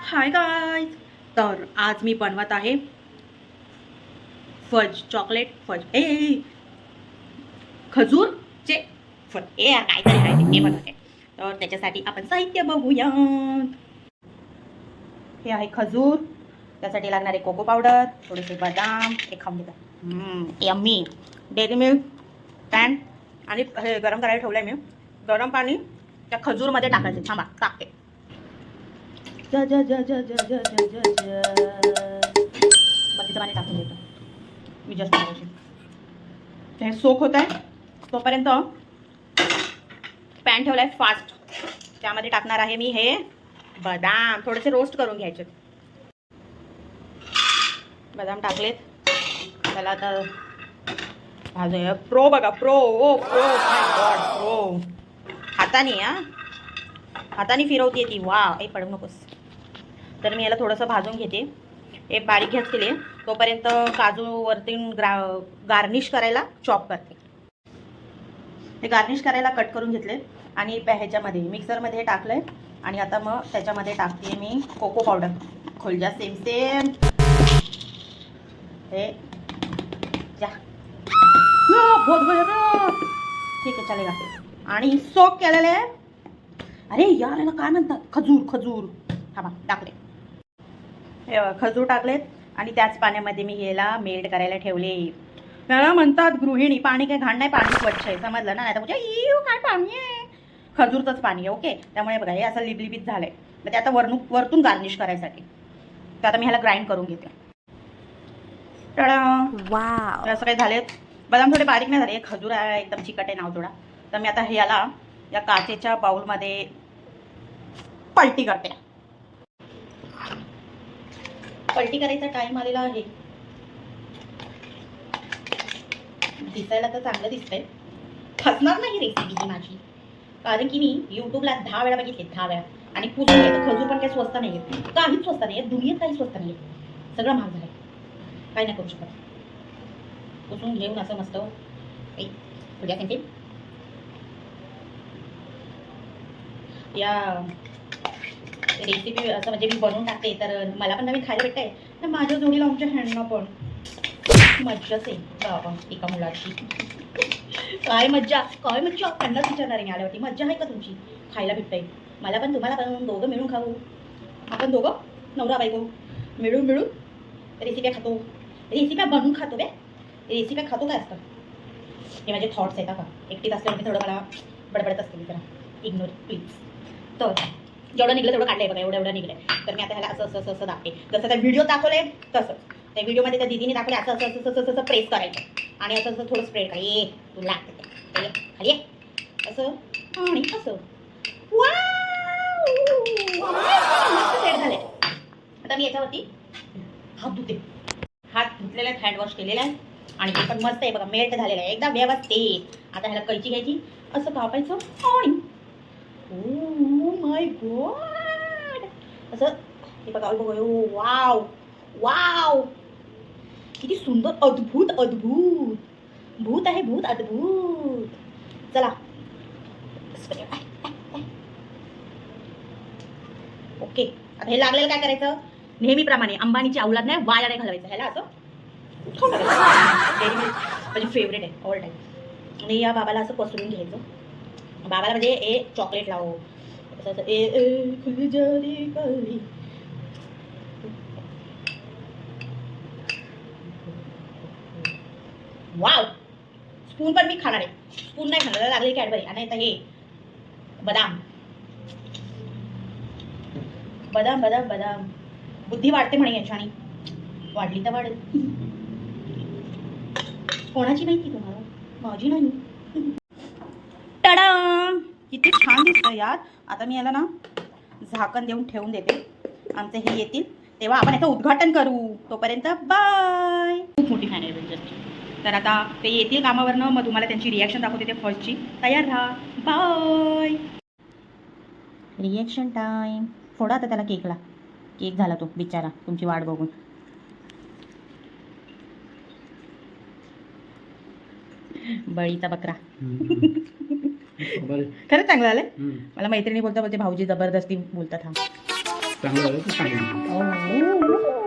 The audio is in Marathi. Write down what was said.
Hi guys. तर आज मी बनवत आहे फज चॉकलेट फज खजूरचे फज काहीतरी आहे ते बनवते. तर त्याच्यासाठी आपण साहित्य बघूया. हे आहे खजूर, त्यासाठी लागणारे कोको पावडर, थोडेसे बदाम, एक खाऊन घेतात यम्मी डेअरी मिल्क पॅन आणि हे गरम करायला ठेवलं आहे मी. गरम पाणी त्या खजूरमध्ये टाकायचे. थांबा टाकते. बाकीचं पाणी टाकून देतो मी जस्ट हे सोक होत आहे तोपर्यंत पॅन ठेवला आहे फास्ट. त्यामध्ये टाकणार आहे मी हे बदाम, थोडेसे रोस्ट करून घ्यायचे. बदाम टाकलेत. त्याला आता भाजूया. प्रो बघा, प्रो ओ प्रो माय गॉड प्रो. हाताने फिरवते ती. वा आई पडू नकोस. तर मी याला थोडंसं भाजून घेते. हे बारीक गॅस केले तोपर्यंत काजू वरती गार्निश करायला चॉप करते. हे गार्निश करायला कट करून घेतले आणि ह्याच्यामध्ये मिक्सरमध्ये टाकलंय. आणि आता मग त्याच्यामध्ये टाकते मी कोको पावडर. खोलजा सेम सेम हे जा ठीक आहे चालेल. आणि सोक केलेलं आहे. अरे यार याला काय म्हणतात? खजूर. हा टाकले. हे खजूर टाकलेत आणि त्याच पाण्यामध्ये मी याला मेल्ट करायला ठेवले. त्याला म्हणतात गृहिणी. पाणी काय घाण नाही, पाणी स्वच्छ आहे, समजलं ना? नाही तर म्हणजे काय पाणी आहे, खजूरचंच पाणी आहे. ओके. त्यामुळे बघा हे असं लिबलिबीत झालंय. मग ते आता वरतून गार्निश करायसाठी तर आता मी ह्याला ग्राइंड करून घेते. वाव असं काही झालेत. बदाम थोडे बारीक नाही झाले. खजूर आहे एकदम चिकट आहे नाव थोडा. तर मी आता ह्याला या काचेच्या बाउलमध्ये पलटी करते. पलटी करायचा टाइम आलेला आहे. दिसायला तर चांगलं दिसतंय. फसणार नाही रेसिपी ही माझी, कारण की मी यूट्यूबला 10 वेळा बघितले, 10 वेळा. आणि पुसून घेतो. खजूर पण काही स्वस्त नाही आहे, काहीच स्वस्त नाही आहे. दुनियेत काही स्वस्त नाही आहे, सगळं महाग झालं आहे. काय नाही करू शकत. पुसून घेऊन असं मस्त पुढ्या त्यांचे या रेसिपी असं म्हणजे मी बनवून टाकते. तर मला पण नवीन खायला भेटतंय. तर माझ्या जोडीला आमच्या ह्यांना पण मज्जाच आहे बाबा. एका मुलाची काय मज्जा. त्यांनाच विचारणार आहे मी आल्यावरती. मज्जा आहे का तुमची? खायला भेटतंय मला पण, तुम्हाला पण. दोघं मिळून खाऊ आपण. दोघं नवरा बायको मिळून रेसिप्या खातो. रेसिप्या बनवून खातो. रेसिप्या खातो काय असतं हे माझे थॉट्स आहेत का. एकटीच असल्यामुळे थोडं मला बडबडत असते. मी जरा इग्नोर प्लीज. तर जेवढं निघलं तेवढं काढलंय बघा. एवढं निघलंय. तर मी आता ह्याला असं दाखते. जसं त्या व्हिडिओ दाखवलंय तसं. त्या व्हिडिओमध्ये त्या दीदीने दाखवले असं प्रेस करायचं आणि असं थोडं स्प्रेड करा. ये तुला लागतं खाली असं आणि असं. मस्त सेट झालंय. आता मी याच्यावरती हात धुते. हात धुतलेला आहे, हँड वॉश केलेला आहे आणि ते पण मस्त आहे बघा. मेल्ट झालेलं आहे एकदम व्यवस्थित. आता ह्याला कैची घ्यायची, असं कापायचं आणि ओ माय गॉड असं हे बघा. वाव वाव किती सुंदर. अद्भुत भूत आहे. अद्भुत. चला ओके. आता हे लागलेलं काय करायचं? नेहमीप्रमाणे अंबानीची औलाद नाही, वाया नाही घालवायचं. ह्याला असं माझी फेवरेट आहे ऑल टाईम. आणि या बाबाला असं पसरून घ्यायचं. बाबाला म्हणजे ए चॉकलेट लावू असं वाव. स्पून पण मी खाणार आहे. स्पून नाही खाणार, लागली कॅडबरी. आणि आता हे बदाम. बुद्धी वाढते म्हणे याच्याने. वाढली तर वाढेल. कोणाची माहिती तुम्हाला? माझी नाही. टडा किती छान दिसतं यार. आता मी याला ना झाकण देऊन ठेवून देते. आमचे हे येतील तेव्हा आपण याचं उद्घाटन करू. तोपर्यंत बाय. खूप मोठी फॅन आहे त्यांच्याची. तर आता ते येतील कामावरनं, मग तुम्हाला त्यांची रिॲक्शन दाखवते. ते फर्स्टची. तयार राहा. बाय. Reaction time. फोडा आता त्याला केकला. केक झाला तो बिचारा तुमची वाट बघून. बळीचा बकरा. खरंच चांगलं झालं. मला मैत्रिणी बोलता भाऊजी जबरदस्ती बोलतात. हा चांगलं झालं तर सांगेन.